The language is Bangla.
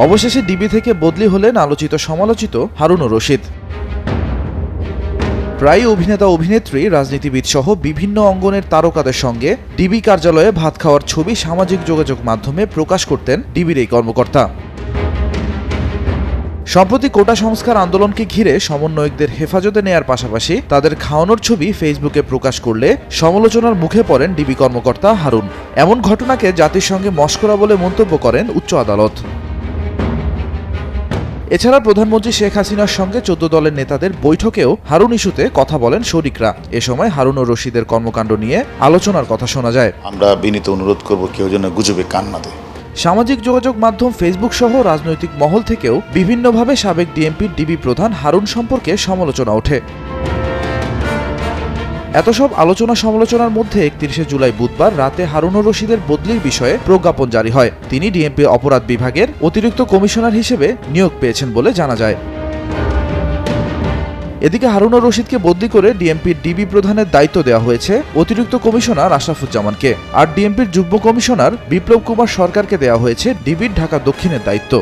অবশেষে ডিবি থেকে বদলি হলেন আলোচিত সমালোচিত হারুনুর রশিদ। প্রায় অভিনেতা অভিনেত্রী, রাজনীতিবিদ সহ বিভিন্ন অঙ্গনের তারকাদের সঙ্গে ডিবি কার্যালয়ে ভাত খাওয়ার ছবি সামাজিক যোগাযোগ মাধ্যমে প্রকাশ করতেন ডিবির এই কর্মকর্তা। সম্প্রতি কোটা সংস্কার আন্দোলনকে ঘিরে সমন্বয়কদের হেফাজতে নেয়ার পাশাপাশি তাদের খাওয়ানোর ছবি ফেসবুকে প্রকাশ করলে সমালোচনার মুখে পড়েন ডিবি কর্মকর্তা হারুন। এমন ঘটনাকে জাতিসংঘে মশকরা বলে মন্তব্য করেন উচ্চ আদালত। এছাড়া প্রধানমন্ত্রী শেখ হাসিনার সঙ্গে 14 দলের নেতাদের বৈঠকেও হারুন ইস্যুতে কথা বলেন শরিকরা। এ সময় হারুন ও রশিদের কর্মকাণ্ড নিয়ে আলোচনার কথা শোনা যায়। আমরা বিনীত অনুরোধ করব কেউ যেন গুজবে কান না দেয়। সামাজিক যোগাযোগ মাধ্যম ফেসবুক সহ রাজনৈতিক মহল থেকেও বিভিন্নভাবে সাবেক ডিএমপির ডিবি প্রধান হারুন সম্পর্কে সমালোচনা ওঠে। এত সব আলোচনা সমালোচনার মধ্যে 31শে জুলাই বুধবার রাতে হারুন ও রশিদের বদলির বিষয়ে প্রজ্ঞাপন জারি হয়। তিনি ডিএমপি অপরাধ বিভাগের অতিরিক্ত কমিশনার হিসেবে নিয়োগ পেয়েছেন বলে জানা যায়। এদিকে হারুন ও রশিদকে বদলি করে ডিএমপির ডিবি প্রধানের দায়িত্ব দেওয়া হয়েছে অতিরিক্ত কমিশনার আশরাফুজ্জামানকে, আর ডিএমপির যুগ্ম কমিশনার বিপ্লব কুমার সরকারকে দেওয়া হয়েছে ডিবির ঢাকা দক্ষিণের দায়িত্ব।